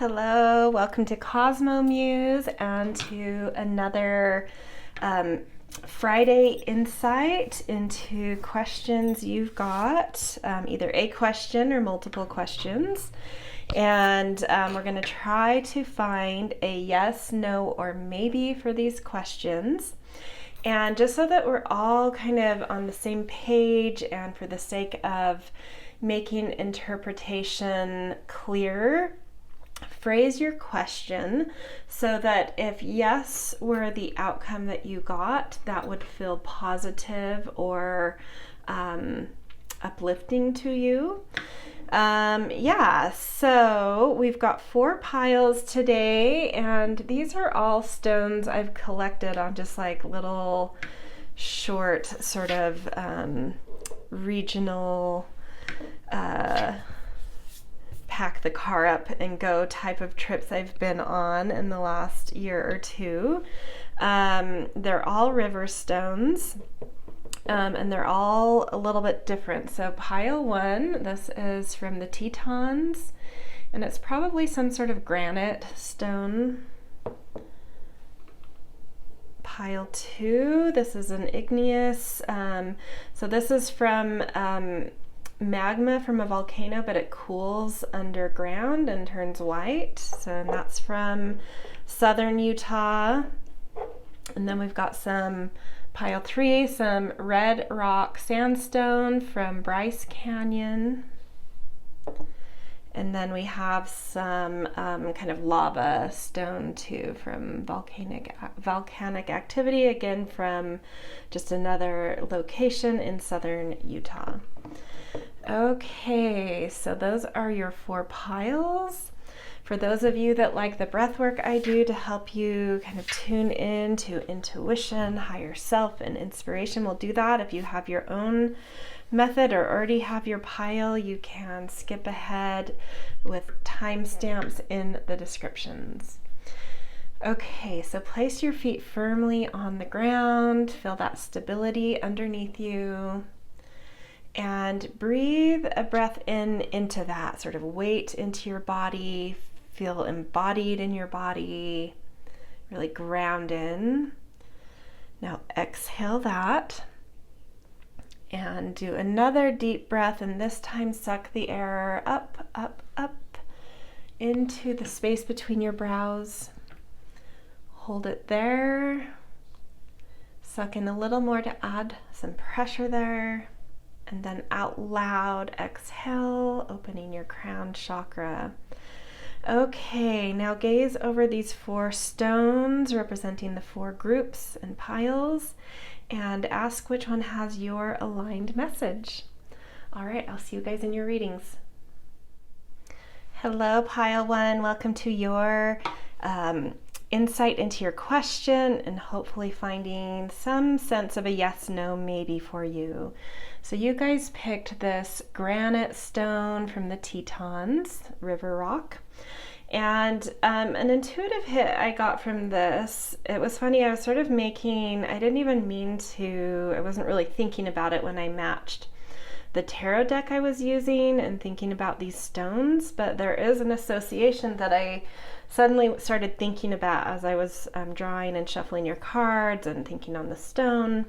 Hello, welcome to CosmoMuse and to another Friday insight into questions you've got, either a question or multiple questions. And we're going to try to find a yes, no, or maybe for these questions. And just so that we're all kind of on the same page and for the sake of making interpretation clear, phrase your question so that if yes were the outcome that you got, that would feel positive or uplifting to you. So we've got 4 piles today, and these are all stones I've collected on just like little short sort of regional pack the car up and go type of trips I've been on in the last year or two. They're all river stones, and they're all a little bit different. So pile 1, this is from the Tetons, and it's probably some sort of granite stone. Pile 2, this is an igneous. So this is from magma from a volcano, but it cools underground and turns white. So that's from southern Utah. And then we've got some pile 3, some red rock sandstone from Bryce Canyon. And then we have some kind of lava stone too from volcanic activity, again from just another location in southern Utah. Okay, so those are your 4 piles. For those of you that like the breath work I do to help you kind of tune in to intuition, higher self, and inspiration, we'll do that. If you have your own method or already have your pile, you can skip ahead with timestamps in the descriptions. Okay, so place your feet firmly on the ground, feel that stability underneath you. And breathe a breath in into that sort of weight into your body. Feel embodied in your body, really ground in. Now exhale that and do another deep breath, and this time suck the air up, up, up into the space between your brows. Hold it there. Suck in a little more to add some pressure there. And then out loud, exhale, opening your crown chakra. Okay, now gaze over these 4 stones representing the 4 groups and piles and ask which one has your aligned message. All right, I'll see you guys in your readings. Hello, pile 1. Welcome to your insight into your question and hopefully finding some sense of a yes, no, maybe for you. So you guys picked this granite stone from the Tetons, river rock. And an intuitive hit I got from this, it was funny, I was sort of I didn't even mean to, I wasn't really thinking about it when I matched the tarot deck I was using and thinking about these stones, but there is an association that I suddenly started thinking about as I was drawing and shuffling your cards and thinking on the stone,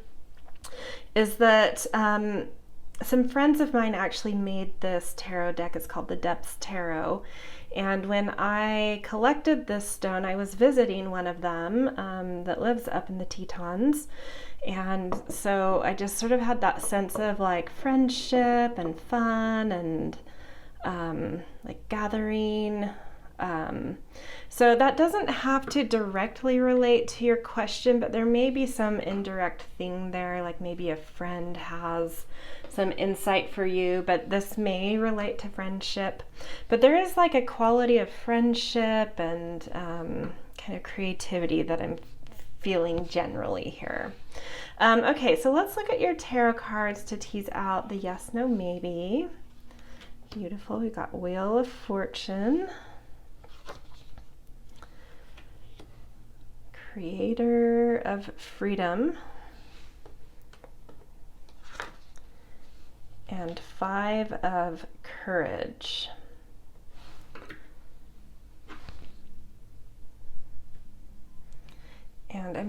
is that some friends of mine actually made this tarot deck. It's called the Depths Tarot. And when I collected this stone, I was visiting one of them that lives up in the Tetons. And so I just sort of had that sense of like friendship and fun and like gathering. So that doesn't have to directly relate to your question, but there may be some indirect thing there, like maybe a friend has some insight for you, but this may relate to friendship. But there is like a quality of friendship and kind of creativity that I'm feeling generally here. Okay, so let's look at your tarot cards to tease out the yes, no, maybe. Beautiful. We got Wheel of Fortune, Creator of Freedom, and 5 of Courage.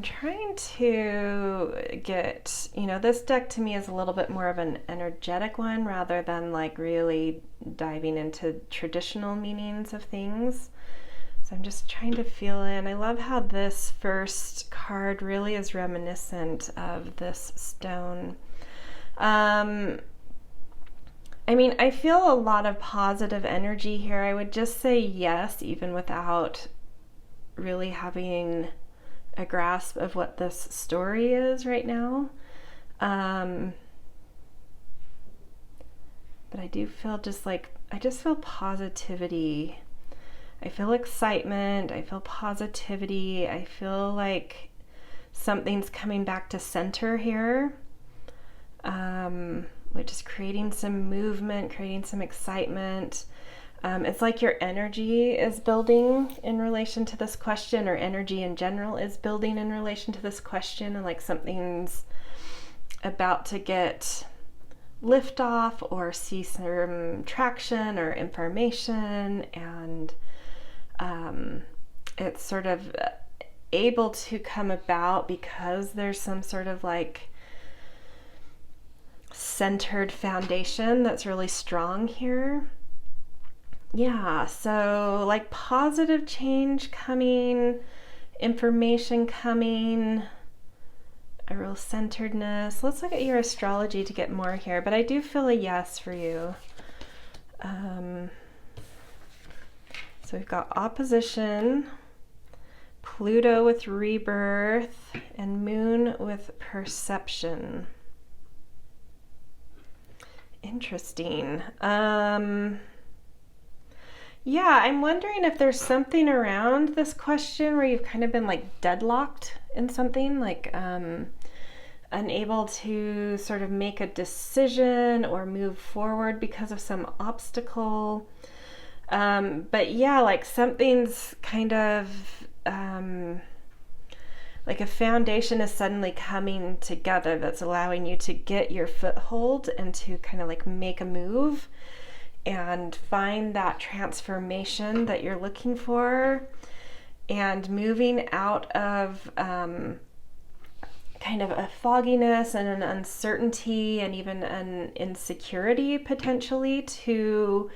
trying to get, this deck to me is a little bit more of an energetic one rather than like really diving into traditional meanings of things. So I'm just trying to feel in. I love how this first card really is reminiscent of this stone. I feel a lot of positive energy here. I would just say yes, even without really having a grasp of what this story is right now. But I do feel I just feel positivity. I feel excitement. I feel positivity. I feel like something's coming back to center here, which is creating some movement, creating some excitement. It's like your energy is building in relation to this question, or energy in general is building in relation to this question, and like something's about to get lift off or see some traction or information, and it's sort of able to come about because there's some sort of like centered foundation that's really strong here. Yeah, so like positive change coming, information coming, a real centeredness. Let's look at your astrology to get more here, but I do feel a yes for you. So we've got opposition, Pluto with rebirth, and Moon with perception. Interesting. Yeah, I'm wondering if there's something around this question where you've kind of been like deadlocked in something, like unable to sort of make a decision or move forward because of some obstacle. But yeah, like something's kind of like a foundation is suddenly coming together that's allowing you to get your foothold and to kind of like make a move and find that transformation that you're looking for, and moving out of kind of a fogginess and an uncertainty and even an insecurity potentially to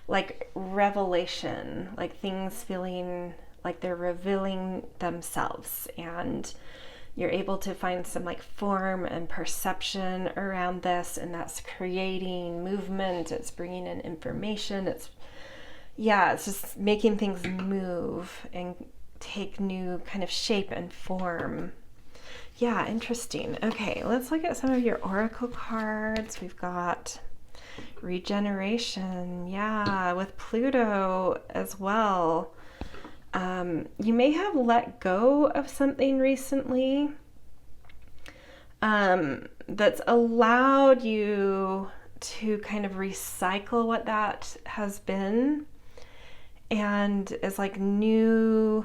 like revelation, like things feeling like they're revealing themselves, and you're able to find some like form and perception around this, and that's creating movement. It's bringing in information. It's just making things move and take new kind of shape and form. Yeah, interesting. Okay, let's look at some of your oracle cards. We've got regeneration. Yeah, with Pluto as well. You may have let go of something recently that's allowed you to kind of recycle what that has been, and is like new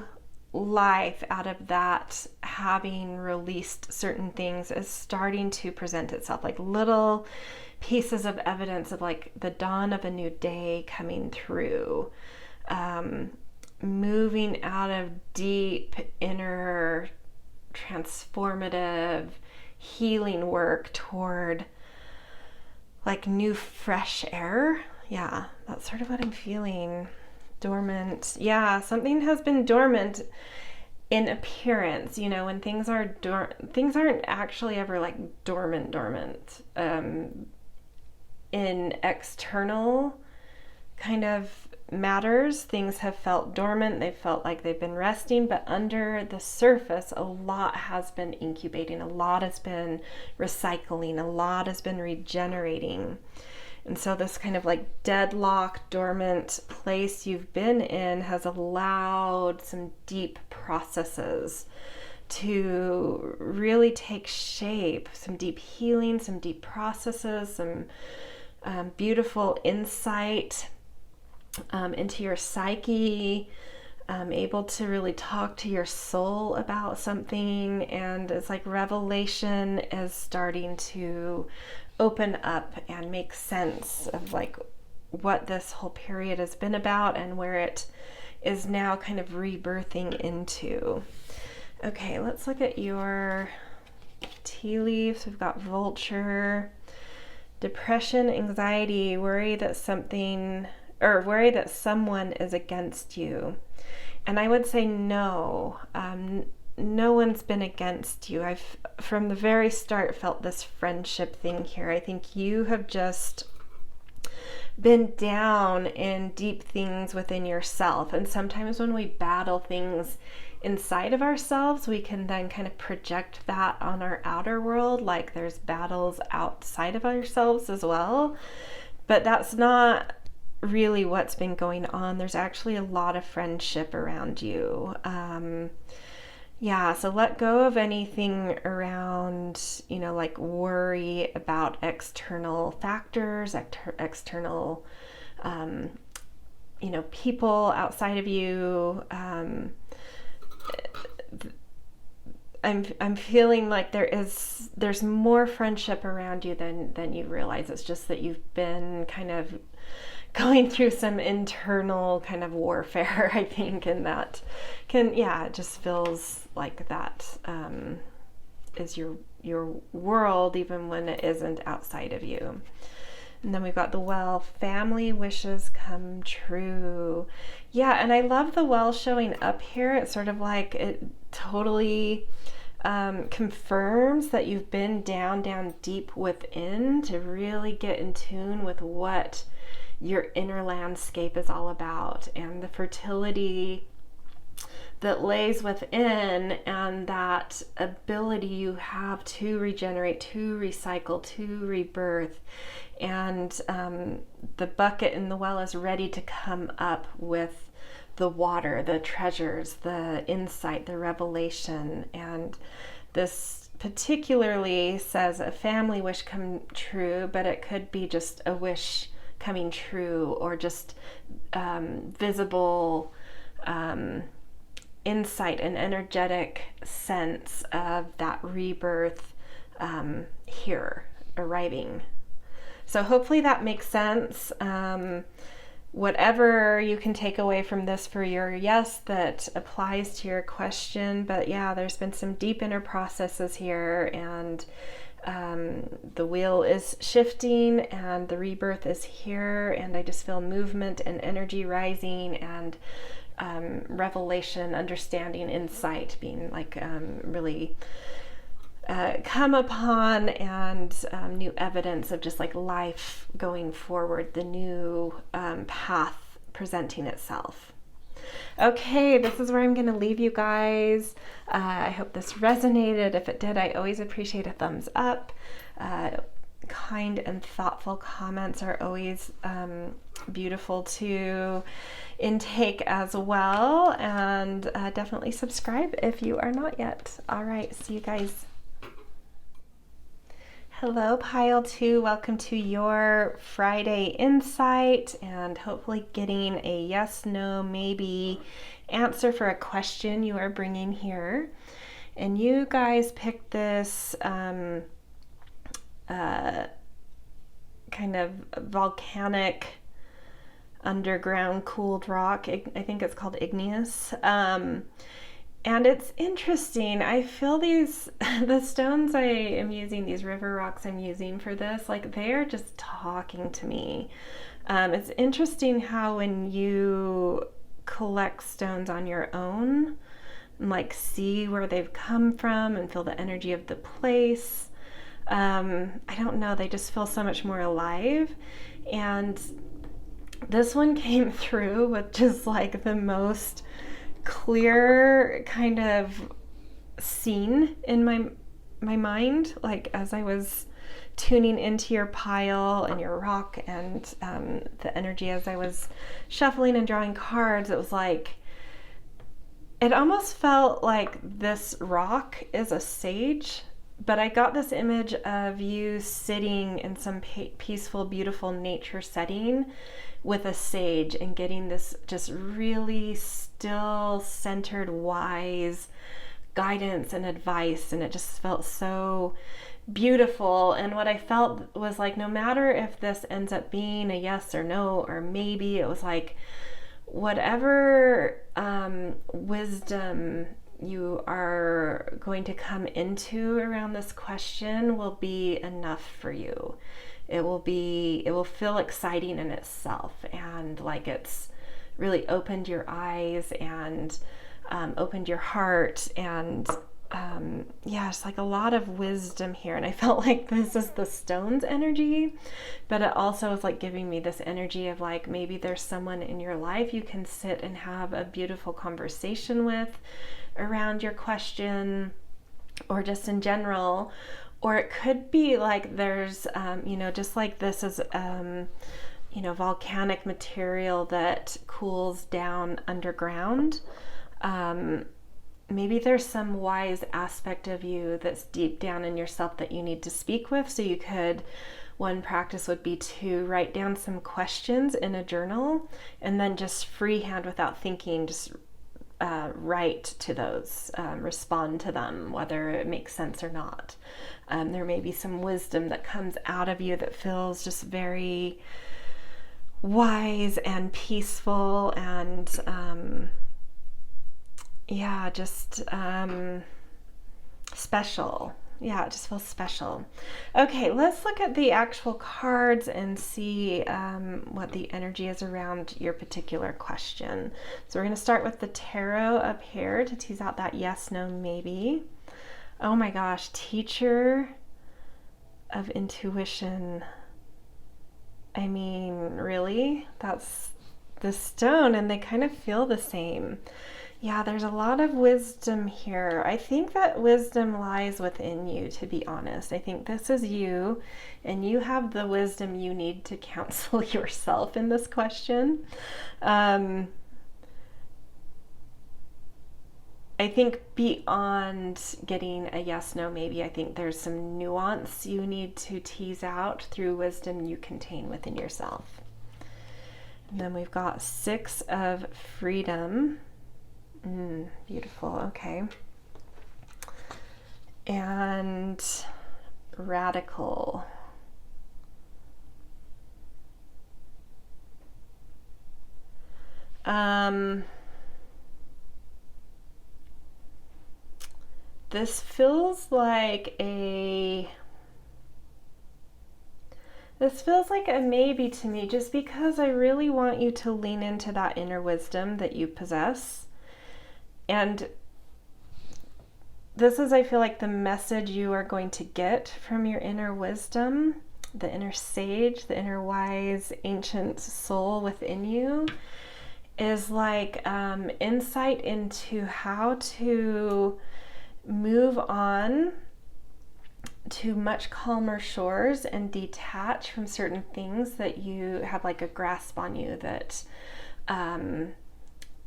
life out of that, having released certain things, is starting to present itself, like little pieces of evidence of like the dawn of a new day coming through. Moving out of deep inner transformative healing work toward like new fresh air. Yeah, that's sort of what I'm feeling. Dormant. Yeah, something has been dormant in appearance. When things are things aren't actually ever like dormant. In external kind of matters, things have felt dormant. They've felt like they've been resting, but under the surface, a lot has been incubating, a lot has been recycling, a lot has been regenerating. And so this kind of like deadlocked, dormant place you've been in has allowed some deep processes to really take shape, some deep healing, some deep processes, some beautiful insight into your psyche, able to really talk to your soul about something, and it's like revelation is starting to open up and make sense of like what this whole period has been about and where it is now kind of rebirthing into. Okay, let's look at your tea leaves. We've got vulture, depression, anxiety, worry that someone is against you. And I would say no. No one's been against you. I've, from the very start, felt this friendship thing here. I think you have just been down in deep things within yourself. And sometimes when we battle things inside of ourselves, we can then kind of project that on our outer world, like there's battles outside of ourselves as well. But that's not really what's been going on. There's actually a lot of friendship around you. Yeah, so let go of anything around, like worry about external factors, external, people outside of you. I'm feeling like there's more friendship around you than you realize. It's just that you've been kind of going through some internal kind of warfare, I think, and that it just feels like that is your world, even when it isn't outside of you. And then we've got the well, family wishes come true. Yeah, and I love the well showing up here. It's sort of like it totally confirms that you've been down deep within to really get in tune with what your inner landscape is all about, and the fertility that lays within, and that ability you have to regenerate, to recycle, to rebirth. And the bucket in the well is ready to come up with the water, the treasures, the insight, the revelation. And this particularly says a family wish come true, but it could be just a wish coming true, or just visible insight and energetic sense of that rebirth here arriving. So hopefully that makes sense. Whatever you can take away from this for your yes that applies to your question. But yeah, there's been some deep inner processes here, and the wheel is shifting and the rebirth is here, and I just feel movement and energy rising, and revelation, understanding, insight being like really come upon, and new evidence of just like life going forward, the new path presenting itself. Okay, this is where I'm going to leave you guys. I hope this resonated. If it did, I always appreciate a thumbs up. Kind and thoughtful comments are always beautiful to intake as well. And definitely subscribe if you are not yet. All right, see you guys. Hello, Pile 2. Welcome to your Friday Insight, and hopefully getting a yes, no, maybe answer for a question you are bringing here. And you guys picked this kind of volcanic underground cooled rock. I think it's called Igneous. And it's interesting. I feel the stones I am using, these river rocks I'm using for this, like they are just talking to me. It's interesting how when you collect stones on your own, and like see where they've come from and feel the energy of the place, I don't know, they just feel so much more alive. And this one came through with just like the most clear kind of scene in my mind, like as I was tuning into your pile and your rock, and the energy as I was shuffling and drawing cards. It was like, it almost felt like this rock is a sage, but I got this image of you sitting in some peaceful, beautiful nature setting with a sage and getting this just really still, centered, wise guidance and advice. And it just felt so beautiful. And what I felt was like, no matter if this ends up being a yes or no or maybe, it was like whatever wisdom you are going to come into around this question will be enough for you. It will feel exciting in itself, and like it's really opened your eyes and opened your heart, and yeah, it's like a lot of wisdom here. And I felt like this is the stone's energy, but it also is like giving me this energy of like, maybe there's someone in your life you can sit and have a beautiful conversation with around your question, or just in general. Or it could be like there's, you know, just like this is, you know, volcanic material that cools down underground. Maybe there's some wise aspect of you that's deep down in yourself that you need to speak with. So you could, one practice would be to write down some questions in a journal, and then just freehand without thinking, just write to those, respond to them, whether it makes sense or not. There may be some wisdom that comes out of you that feels just very wise and peaceful, and yeah, just special. Yeah, it just feels special. Okay, let's look at the actual cards and see what the energy is around your particular question. So we're going to start with the tarot up here to tease out that yes, no, maybe. Oh my gosh, teacher of intuition. I mean, really? That's the stone, and they kind of feel the same. Yeah, there's a lot of wisdom here. I think that wisdom lies within you, to be honest. I think this is you, and you have the wisdom you need to counsel yourself in this question. I think beyond getting a yes, no, maybe, I think there's some nuance you need to tease out through wisdom you contain within yourself. And then we've got 6 of freedom. Beautiful. Okay. And radical. This feels like a maybe to me, just because I really want you to lean into that inner wisdom that you possess. And this is, I feel like, the message you are going to get from your inner wisdom, the inner sage, the inner wise, ancient soul within you, is like insight into how to move on to much calmer shores and detach from certain things that you have like a grasp on you, that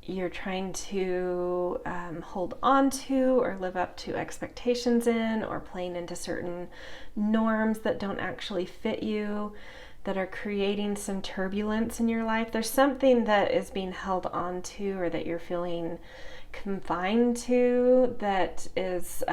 you're trying to hold on to or live up to expectations in, or playing into certain norms that don't actually fit you, that are creating some turbulence in your life. There's something that is being held on to, or that you're feeling confined to, that is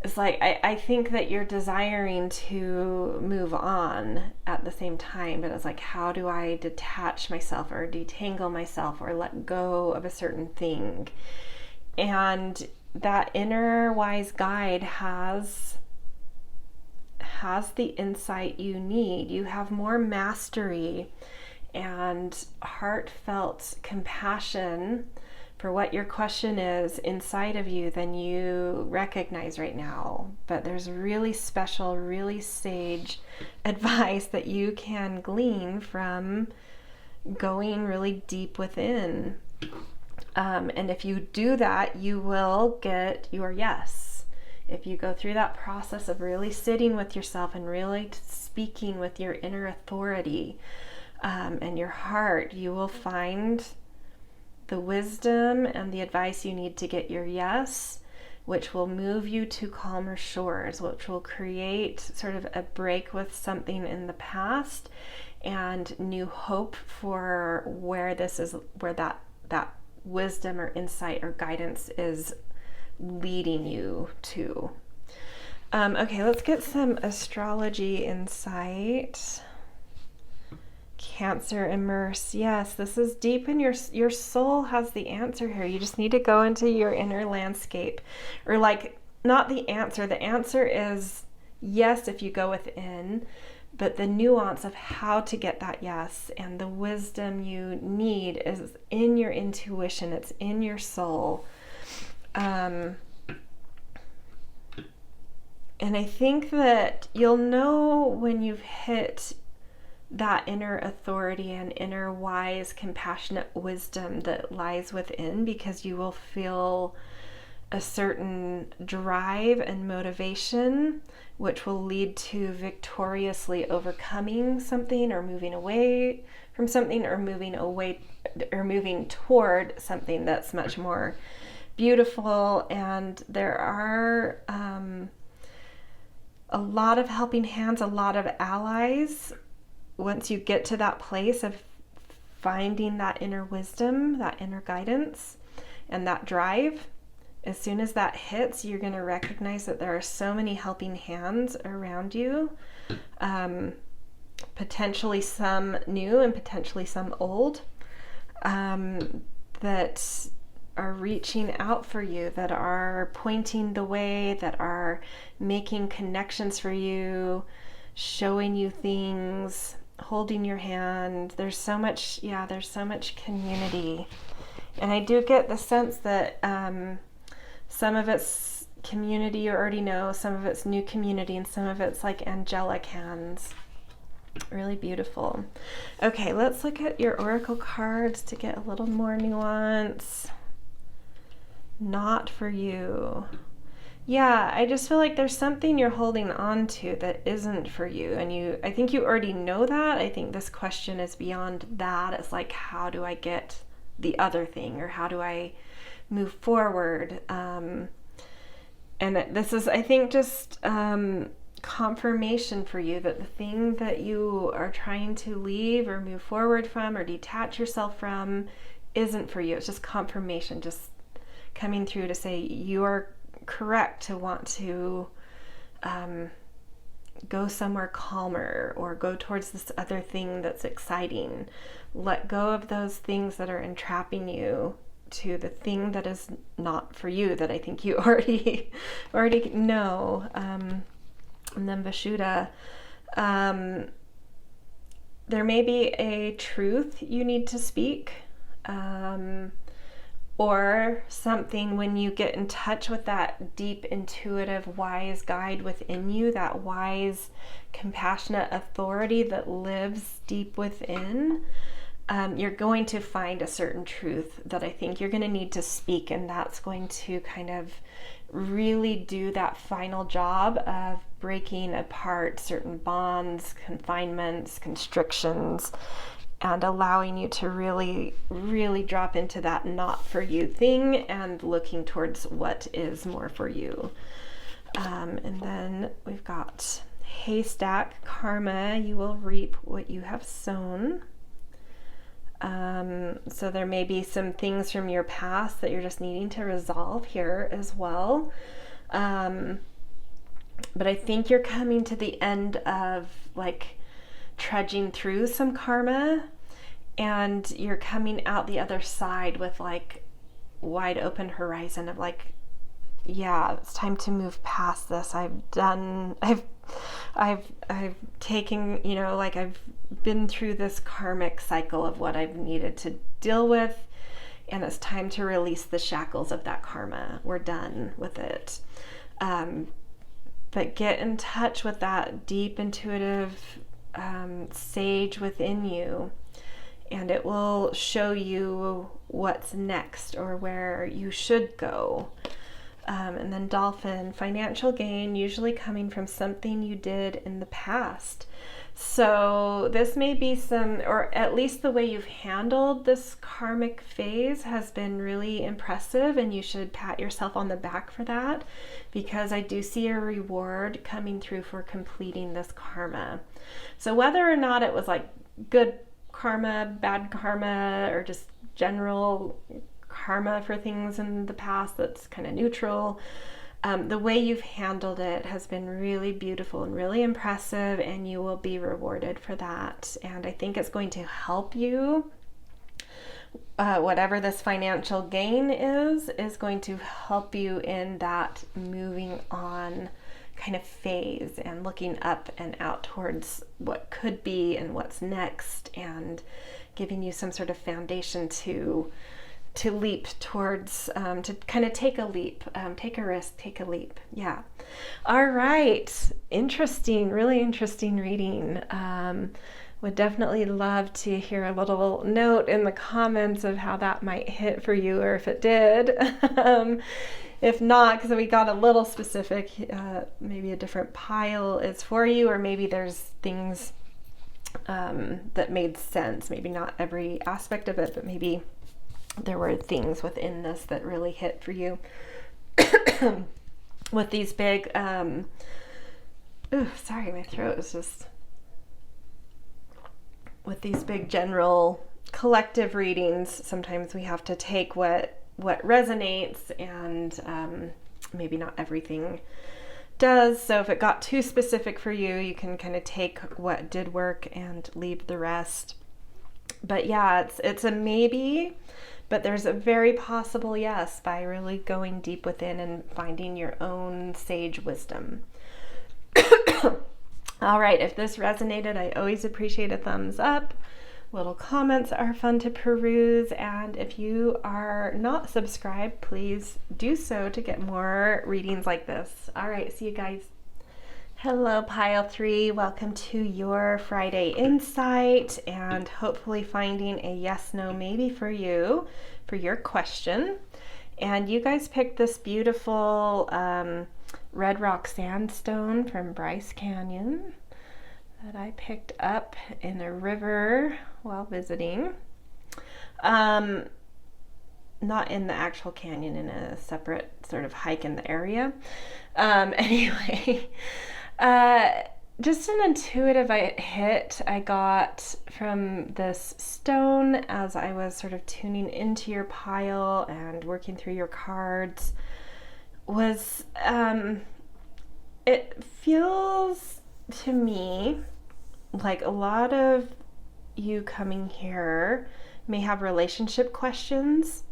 it's like, I think that you're desiring to move on at the same time, but it's like, how do I detach myself or detangle myself or let go of a certain thing? And that inner wise guide has the insight you need. You have more mastery and heartfelt compassion for what your question is inside of you than you recognize right now. But there's really special, really sage advice that you can glean from going really deep within. And if you do that, you will get your yes. If you go through that process of really sitting with yourself and really speaking with your inner authority and your heart, you will find the wisdom and the advice you need to get your yes, which will move you to calmer shores, which will create sort of a break with something in the past and new hope for where that wisdom or insight or guidance is leading you to. Okay, let's get some astrology insight. Cancer, immerse. Yes, this is deep in your soul has the answer here. You just need to go into your inner landscape, or like, not the answer. The answer is yes if you go within, but the nuance of how to get that yes and the wisdom you need is in your intuition. It's in your soul. And I think that you'll know when you've hit that inner authority and inner wise, compassionate wisdom that lies within, because you will feel a certain drive and motivation, which will lead to victoriously overcoming something, or moving away from something, or moving toward something that's much more beautiful. And there are a lot of helping hands, a lot of allies. Once you get to that place of finding that inner wisdom, that inner guidance, and that drive, as soon as that hits, you're going to recognize that there are so many helping hands around you, potentially some new and potentially some old, that are reaching out for you, that are pointing the way, that are making connections for you, showing you things, holding your hand. There's so much community. And I do get the sense that some of it's community you already know, some of it's new community, and some of it's like angelic hands. Really beautiful. Okay, let's look at your oracle cards to get a little more nuance. Not for you. Yeah, I just feel like there's something you're holding on to that isn't for you. And I think you already know that. I think this question is beyond that. It's like, how do I get the other thing? Or how do I move forward? And this is, I think, just confirmation for you that the thing that you are trying to leave or move forward from or detach yourself from isn't for you. It's just confirmation, just coming through to say you are correct to want to go somewhere calmer, or go towards this other thing that's exciting. Let go of those things that are entrapping you to the thing that is not for you, that I think you already know. And then Vashuddha, there may be a truth you need to speak, or something when you get in touch with that deep, intuitive, wise guide within you, that wise, compassionate authority that lives deep within, you're going to find a certain truth that I think you're going to need to speak, and that's going to kind of really do that final job of breaking apart certain bonds, confinements, constrictions, and allowing you to really, really drop into that not for you thing and looking towards what is more for you. And then we've got haystack, karma, you will reap what you have sown. So there may be some things from your past that you're just needing to resolve here as well. But I think you're coming to the end of like trudging through some karma, and you're coming out the other side with like wide open horizon of like, yeah, it's time to move past this. I've taken, like I've been through this karmic cycle of what I've needed to deal with, and it's time to release the shackles of that karma. We're done with it. But get in touch with that deep, intuitive sage within you, and it will show you what's next or where you should go. And then dolphin, financial gain, usually coming from something you did in the past. So this may be or at least the way you've handled this karmic phase has been really impressive, and you should pat yourself on the back for that, because I do see a reward coming through for completing this karma. So whether or not it was like good karma, bad karma, or just general karma for things in the past that's kind of neutral, the way you've handled it has been really beautiful and really impressive, and you will be rewarded for that. And I think it's going to help you. Whatever this financial gain is going to help you in that moving on kind of phase and looking up and out towards what could be and what's next, and giving you some sort of foundation to leap towards, to kind of take a leap, take a risk, take a leap. Yeah. All right. Interesting, really interesting reading. Would definitely love to hear a little note in the comments of how that might hit for you, or if it did. If not, because we got a little specific, maybe a different pile is for you, or maybe there's things that made sense. Maybe not every aspect of it, but maybe there were things within this that really hit for you. With these big, sorry, my throat is just... With these big general collective readings, sometimes we have to take what resonates, and maybe not everything does. So if it got too specific for you, you can kind of take what did work and leave the rest. But yeah, it's a maybe, but there's a very possible yes by really going deep within and finding your own sage wisdom. All right, if this resonated, I always appreciate a thumbs up. Little comments are fun to peruse, and if you are not subscribed, please do so to get more readings like this. All right, see you guys. Hello, Pile 3. Welcome to your Friday Insight, and hopefully finding a yes, no, maybe for you, for your question. And you guys picked this beautiful red rock sandstone from Bryce Canyon that I picked up in a river while visiting. Not in the actual canyon, in a separate sort of hike in the area. Anyway, just an intuitive hit I got from this stone as I was sort of tuning into your pile and working through your cards was, it feels to me like a lot of you coming here may have relationship questions.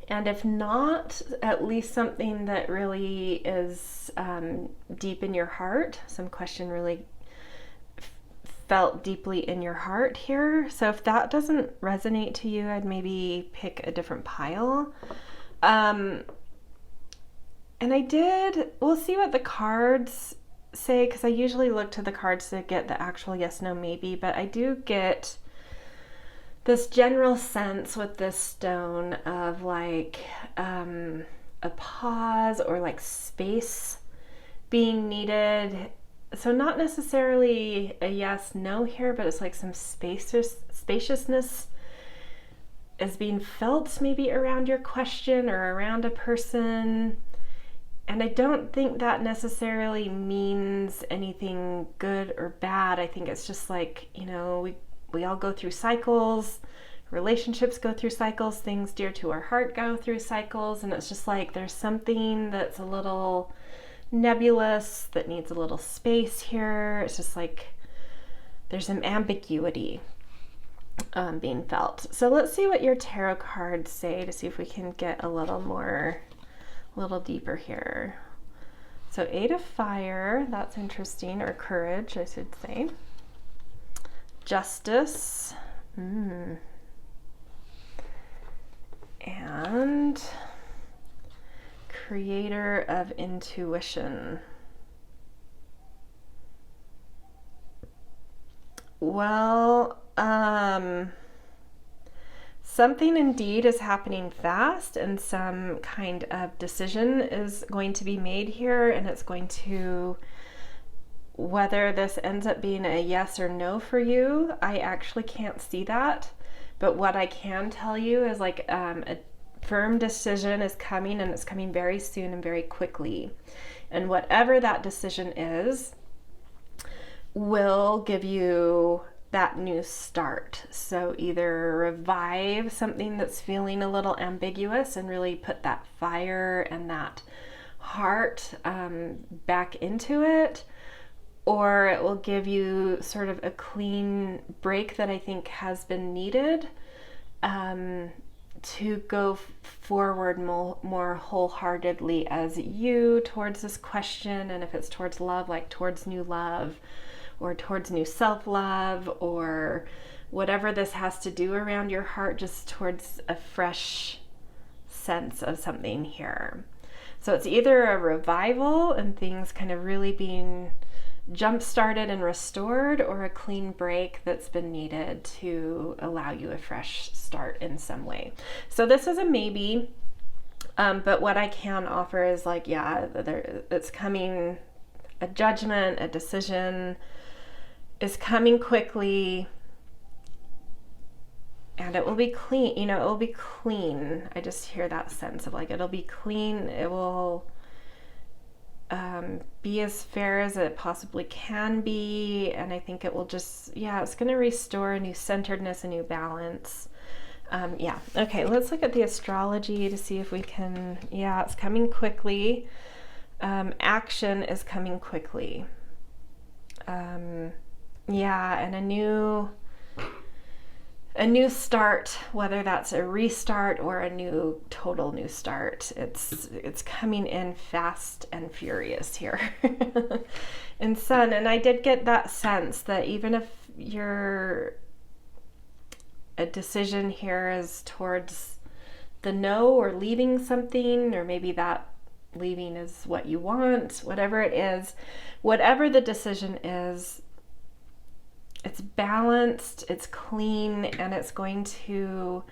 And if not, at least something that really is deep in your heart, some question really felt deeply in your heart here. So if that doesn't resonate to you, I'd maybe pick a different pile. And we'll see what the cards say, because I usually look to the cards to get the actual yes, no, maybe, but I do get this general sense with this stone of like a pause or like space being needed. So not necessarily a yes, no here, but it's like some spaciousness is being felt maybe around your question or around a person. And I don't think that necessarily means anything good or bad. I think it's just like, you know, we all go through cycles, relationships go through cycles, things dear to our heart go through cycles, and it's just like there's something that's a little nebulous that needs a little space here. It's just like there's some ambiguity being felt. So let's see what your tarot cards say to see if we can get a little deeper here. So 8 of Fire, that's interesting, or Courage, I should say. Justice. And Creator of Intuition. Well, something indeed is happening fast, and some kind of decision is going to be made here, and it's going to, whether this ends up being a yes or no for you, I actually can't see that. But what I can tell you is like a firm decision is coming, and it's coming very soon and very quickly. And whatever that decision is will give you that new start. So either revive something that's feeling a little ambiguous and really put that fire and that heart back into it, or it will give you sort of a clean break that I think has been needed to go forward more wholeheartedly as you towards this question. And if it's towards love, like towards new love or towards new self-love, or whatever this has to do around your heart, just towards a fresh sense of something here. So it's either a revival and things kind of really being jump-started and restored, or a clean break that's been needed to allow you a fresh start in some way. So this is a maybe, but what I can offer is like, yeah, it's coming, a judgment, a decision is coming quickly, and it will be clean, you know, it will be clean. I just hear that sense of like, it'll be clean, it will be as fair as it possibly can be, and I think it will just, yeah, it's going to restore a new centeredness, a new balance. Yeah, okay, let's look at the astrology to see if we can, yeah, it's coming quickly. Action is coming quickly. Yeah, and a new start, whether that's a restart or a total new start. It's coming in fast and furious here. in Sun, and I did get that sense that even if a decision here is towards the no, or leaving something, or maybe that leaving is what you want, whatever it is, whatever the decision is, it's balanced, it's clean, and it's going to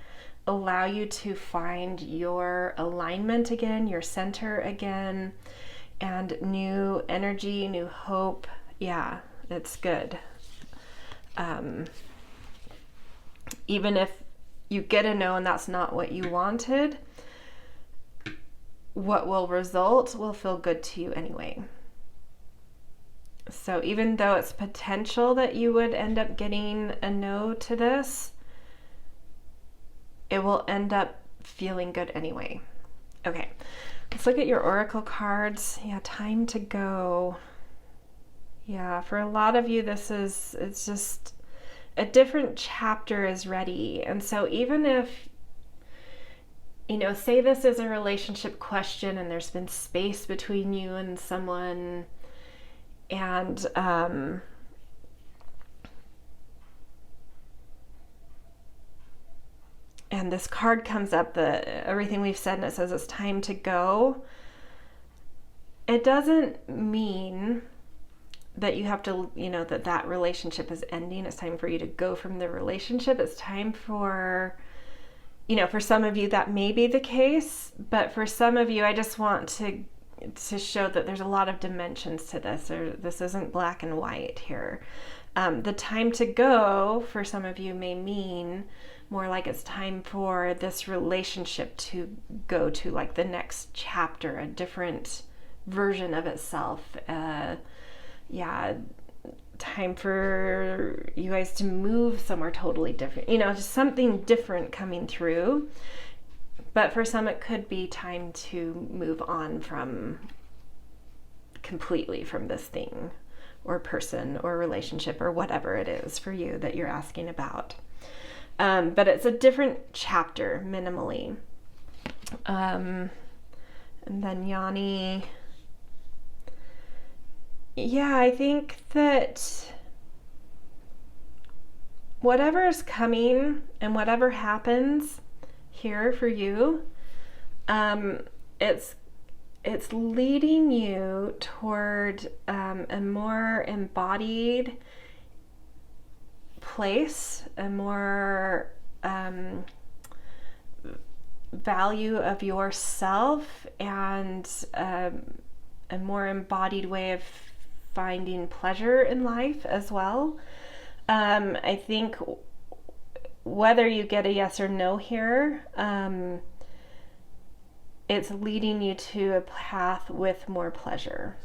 allow you to find your alignment again, your center again, and new energy, new hope. Yeah, it's good. Even if you get a no and that's not what you wanted, what will result will feel good to you anyway. So even though it's potential that you would end up getting a no to this, it will end up feeling good anyway. Okay, let's look at your oracle cards. Yeah, time to go. Yeah, for a lot of you, it's just a different chapter is ready. And so even if, say this is a relationship question and there's been space between you and someone, and this card comes up, everything we've said, and it says it's time to go. It doesn't mean that you have to, that relationship is ending. It's time for you to go from the relationship. It's time for, for some of you that may be the case, but for some of you, I just want to show that there's a lot of dimensions to this, or this isn't black and white here. The time to go for some of you may mean more like it's time for this relationship to go to like the next chapter, a different version of itself. Time for you guys to move somewhere totally different, just something different coming through. But for some, it could be time to move on completely from this thing or person or relationship or whatever it is for you that you're asking about. But it's a different chapter, minimally. And then Yanni. Yeah, I think that whatever is coming and whatever happens here for you, it's leading you toward a more embodied place, a more value of yourself, and a more embodied way of finding pleasure in life as well. I think whether you get a yes or no here, it's leading you to a path with more pleasure.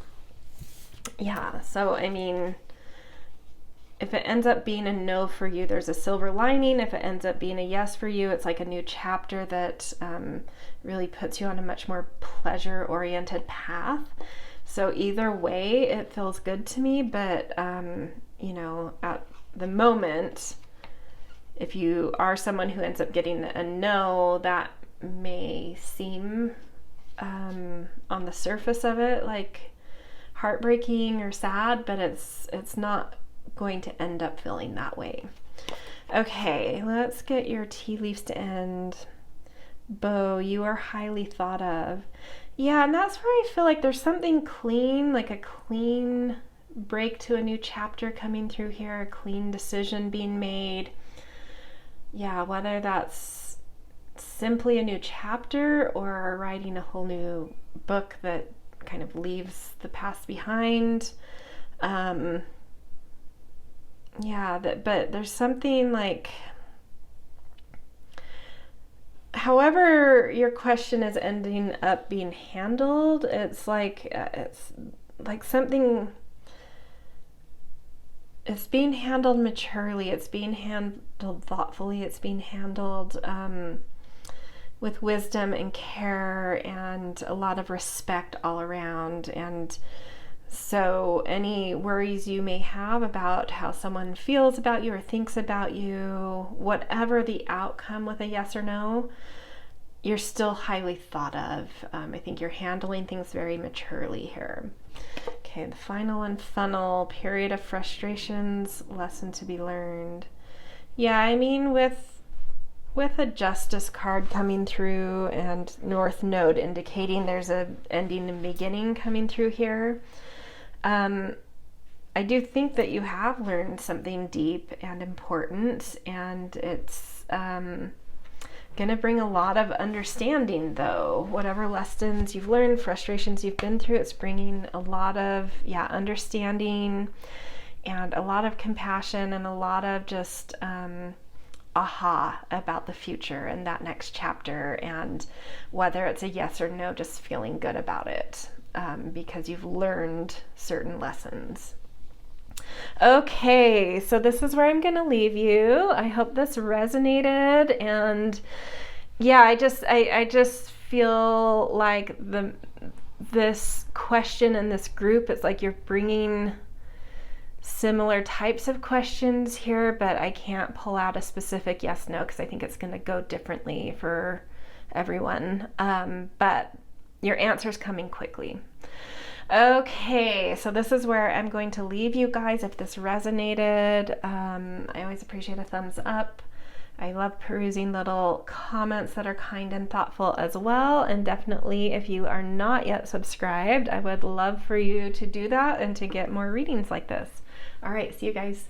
Yeah, so I mean, if it ends up being a no for you, there's a silver lining. If it ends up being a yes for you, it's like a new chapter that really puts you on a much more pleasure-oriented path. So either way, it feels good to me, but you know, at the moment, if you are someone who ends up getting a no, that may seem on the surface of it like heartbreaking or sad, but it's not going to end up feeling that way. Okay, let's get your tea leaves to end. Bo, you are highly thought of. Yeah, and that's where I feel like there's something clean, like a clean break to a new chapter coming through here, a clean decision being made. Yeah, whether that's simply a new chapter or writing a whole new book that kind of leaves the past behind. Yeah, but there's something like, however your question is ending up being handled, it's like something, it's being handled maturely, it's being handled thoughtfully, it's being handled with wisdom and care and a lot of respect all around. And so any worries you may have about how someone feels about you or thinks about you, whatever the outcome with a yes or no, you're still highly thought of. I think you're handling things very maturely here. Okay, the final and funnel, period of frustrations, lesson to be learned. Yeah, I mean, with a Justice card coming through and North Node indicating there's a ending and beginning coming through here, I do think that you have learned something deep and important, and it's going to bring a lot of understanding, though. Whatever lessons you've learned, frustrations you've been through, it's bringing a lot of, understanding and a lot of compassion and a lot of just aha about the future and that next chapter, and whether it's a yes or no, just feeling good about it because you've learned certain lessons. Okay, so this is where I'm going to leave you. I hope this resonated, and yeah, I just feel like this question and this group, it's like you're bringing similar types of questions here, but I can't pull out a specific yes no because I think it's going to go differently for everyone, but your answer's coming quickly. Okay, so this is where I'm going to leave you guys. If this resonated, I always appreciate a thumbs up. I love perusing little comments that are kind and thoughtful as well, and definitely if you are not yet subscribed, I would love for you to do that and to get more readings like this. All right, see you guys.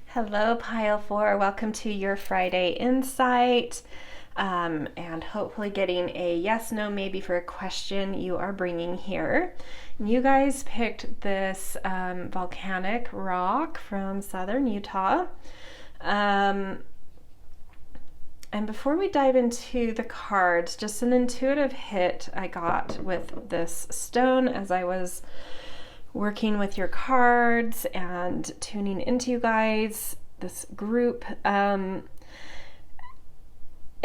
Hello, Pile 4. Welcome to your Friday Insight. And hopefully getting a yes, no, maybe for a question you are bringing here. And you guys picked this volcanic rock from southern Utah. And before we dive into the cards, just an intuitive hit I got with this stone as I was working with your cards and tuning into you guys, this group.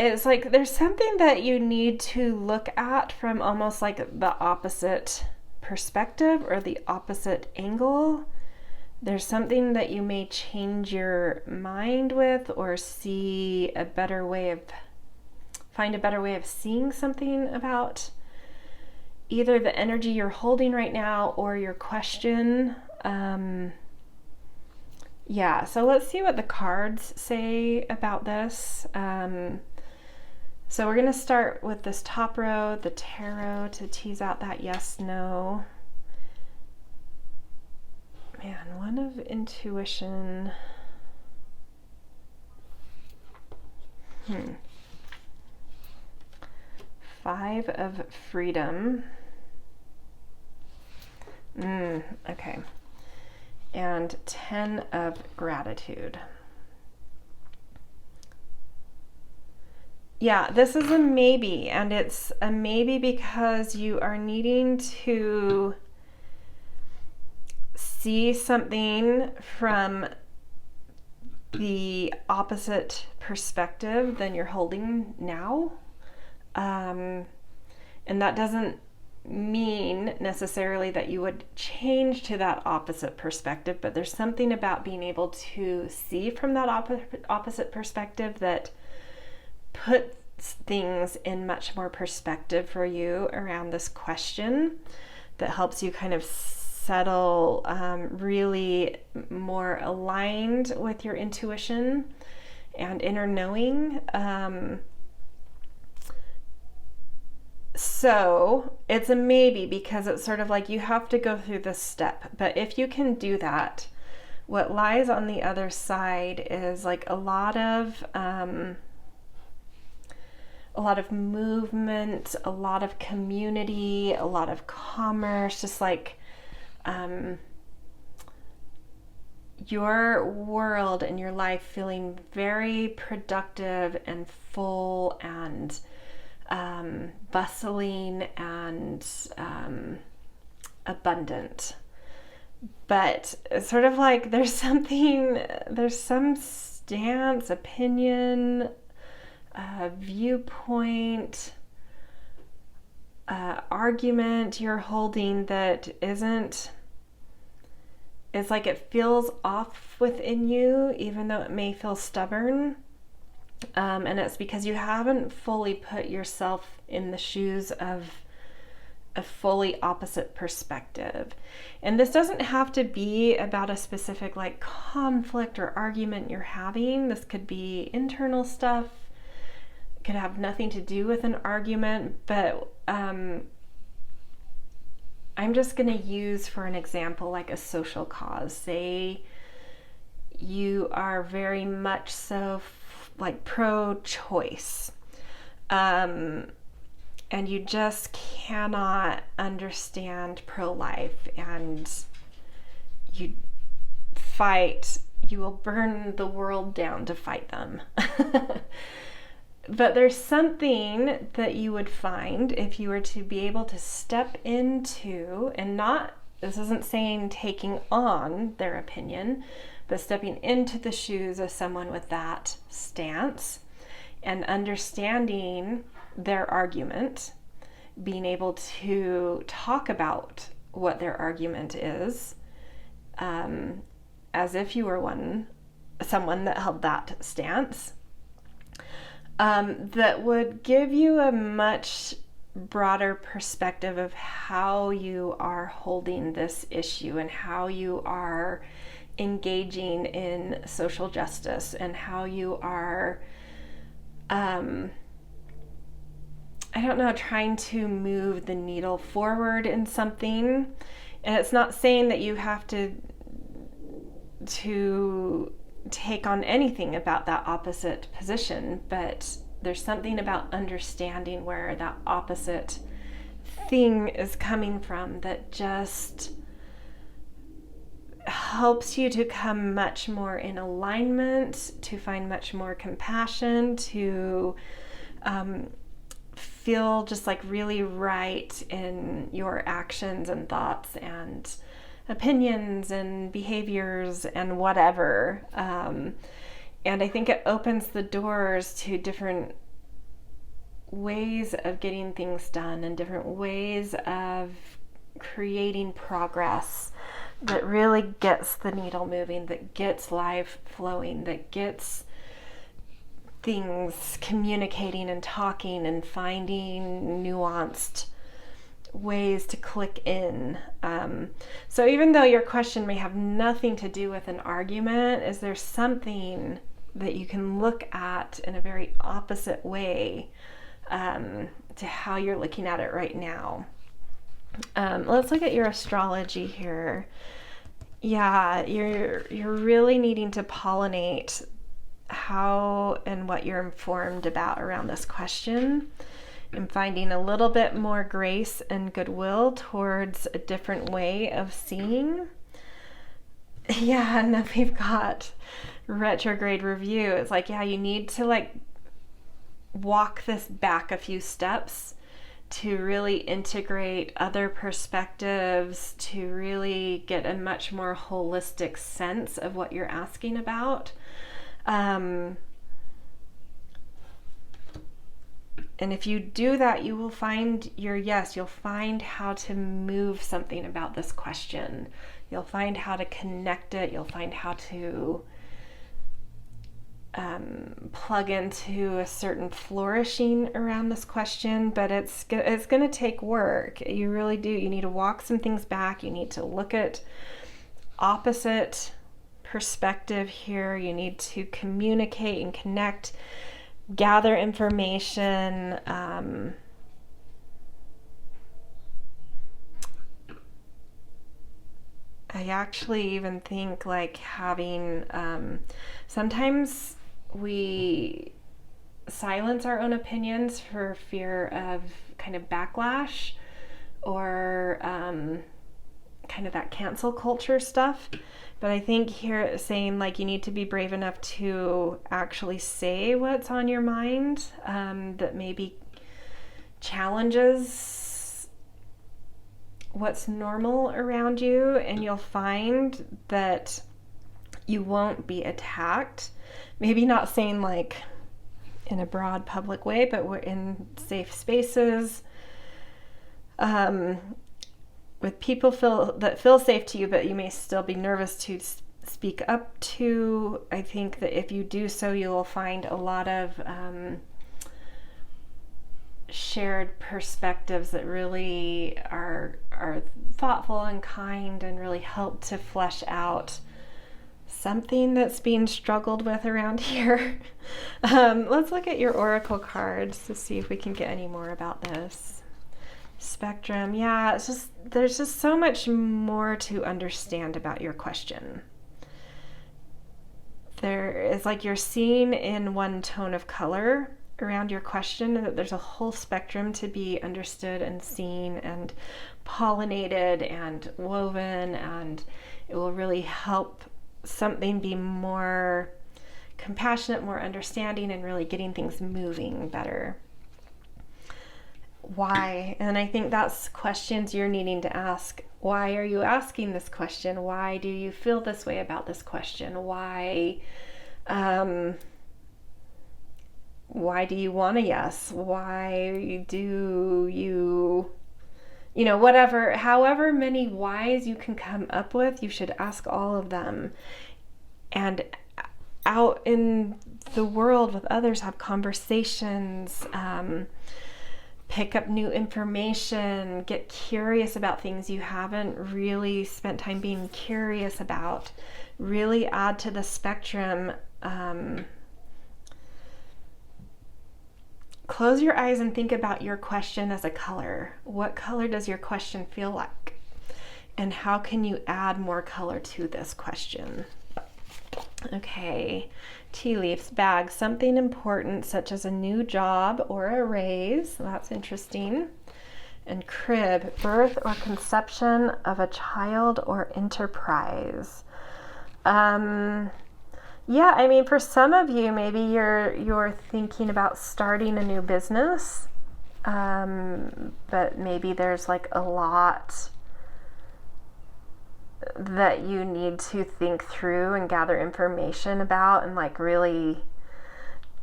It's like there's something that you need to look at from almost like the opposite perspective or the opposite angle. There's something that you may change your mind with, or see a better way of, find a better way of seeing something about either the energy you're holding right now or your question. Yeah, so let's see what the cards say about this. So we're going to start with this top row, the tarot, to tease out that yes, no. Man, one of intuition. 5 of freedom. Okay. And 10 of gratitude. Yeah, this is a maybe, and it's a maybe because you are needing to see something from the opposite perspective than you're holding now. And that doesn't mean necessarily that you would change to that opposite perspective, but there's something about being able to see from that opposite perspective that puts things in much more perspective for you around this question, that helps you kind of settle really more aligned with your intuition and inner knowing. So it's a maybe, because it's sort of like you have to go through this step. But if you can do that, what lies on the other side is like a lot of movement, a lot of community, a lot of commerce, just like your world and your life feeling very productive and full and bustling and abundant. But it's sort of like there's some stance, opinion, viewpoint, argument you're holding that isn't, it's like it feels off within you, even though it may feel stubborn. And it's because you haven't fully put yourself in the shoes of a fully opposite perspective. And this doesn't have to be about a specific like conflict or argument you're having. This could be internal stuff. It could have nothing to do with an argument, but I'm just going to use for an example like a social cause. Say you are very much so like pro-choice, and you just cannot understand pro-life, and you will burn the world down to fight them. But there's something that you would find if you were to be able to step into, and not, this isn't saying taking on their opinion, but stepping into the shoes of someone with that stance and understanding their argument, being able to talk about what their argument is, as if you were someone that held that stance, that would give you a much broader perspective of how you are holding this issue and how you are engaging in social justice and how you are, trying to move the needle forward in something. And it's not saying that you have to take on anything about that opposite position, but there's something about understanding where that opposite thing is coming from that just helps you to come much more in alignment, to find much more compassion, to feel just like really right in your actions and thoughts and opinions and behaviors and whatever. And I think it opens the doors to different ways of getting things done and different ways of creating progress that really gets the needle moving, that gets life flowing, that gets things communicating and talking and finding nuanced ways to click in. So even though your question may have nothing to do with an argument, is there something that you can look at in a very opposite way to how you're looking at it right now? Let's look at your astrology here. Yeah, you're really needing to pollinate how and what you're informed about around this question, and finding a little bit more grace and goodwill towards a different way of seeing. Yeah, and then we've got retrograde review. It's like, yeah, you need to like walk this back a few steps to really integrate other perspectives, to really get a much more holistic sense of what you're asking about. And if you do that, you will find your yes. You'll find how to move something about this question. You'll find how to connect it. You'll find how to plug into a certain flourishing around this question, but it's going to take work. You really do. You need to walk some things back. You need to look at opposite perspective here. You need to communicate and connect, gather information. I actually even think like having, sometimes we silence our own opinions for fear of kind of backlash or kind of that cancel culture stuff. But I think here it's saying like you need to be brave enough to actually say what's on your mind, that maybe challenges what's normal around you, and you'll find that you won't be attacked. Maybe not saying like in a broad public way, but we're in safe spaces with people that feel safe to you, but you may still be nervous to speak up to. I think that if you do so, you will find a lot of shared perspectives that really are thoughtful and kind and really help to flesh out something that's being struggled with around here. Let's look at your oracle cards to see if we can get any more about this. Spectrum, yeah, there's just so much more to understand about your question. There is like you're seeing in one tone of color around your question, and that there's a whole spectrum to be understood and seen and pollinated and woven, and it will really help something be more compassionate, more understanding, and really getting things moving better. Why? And I think that's questions you're needing to ask. Why are you asking this question? Why do you feel this way about this question? Why do you want a yes? Why do you, whatever, however many whys you can come up with, you should ask all of them. And out in the world with others, have conversations, pick up new information, get curious about things you haven't really spent time being curious about, really add to the spectrum. Close your eyes and think about your question as a color. What color does your question feel like? And how can you add more color to this question? Okay, tea leaves, bag, something important such as a new job or a raise. That's interesting. And crib, birth or conception of a child or enterprise. Yeah, I mean, for some of you, maybe you're thinking about starting a new business, but maybe there's like a lot that you need to think through and gather information about and like really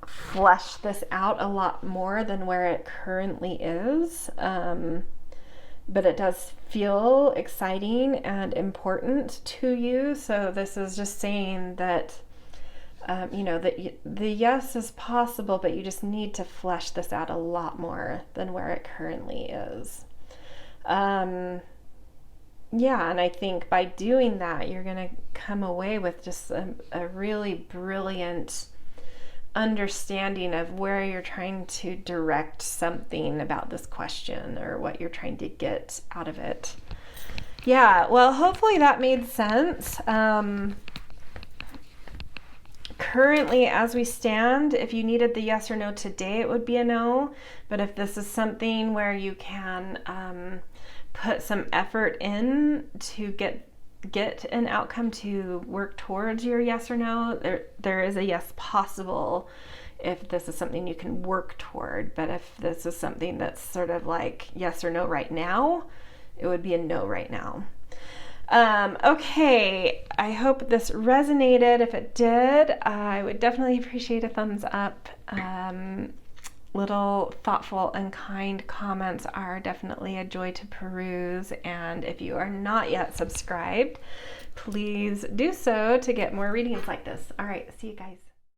flesh this out a lot more than where it currently is. But it does feel exciting and important to you. So this is just saying that that the yes is possible, but you just need to flesh this out a lot more than where it currently is. And I think by doing that, you're going to come away with just a really brilliant understanding of where you're trying to direct something about this question or what you're trying to get out of it. Yeah, well, hopefully that made sense. Currently, as we stand, if you needed the yes or no today, it would be a no. But if this is something where you can put some effort in to get an outcome to work towards your yes or no, there is a yes possible if this is something you can work toward. But if this is something that's sort of like yes or no right now, it would be a no right now. Okay, I hope this resonated. If it did, I would definitely appreciate a thumbs up. Little thoughtful and kind comments are definitely a joy to peruse, and if you are not yet subscribed, please do so to get more readings like this. All right, see you guys.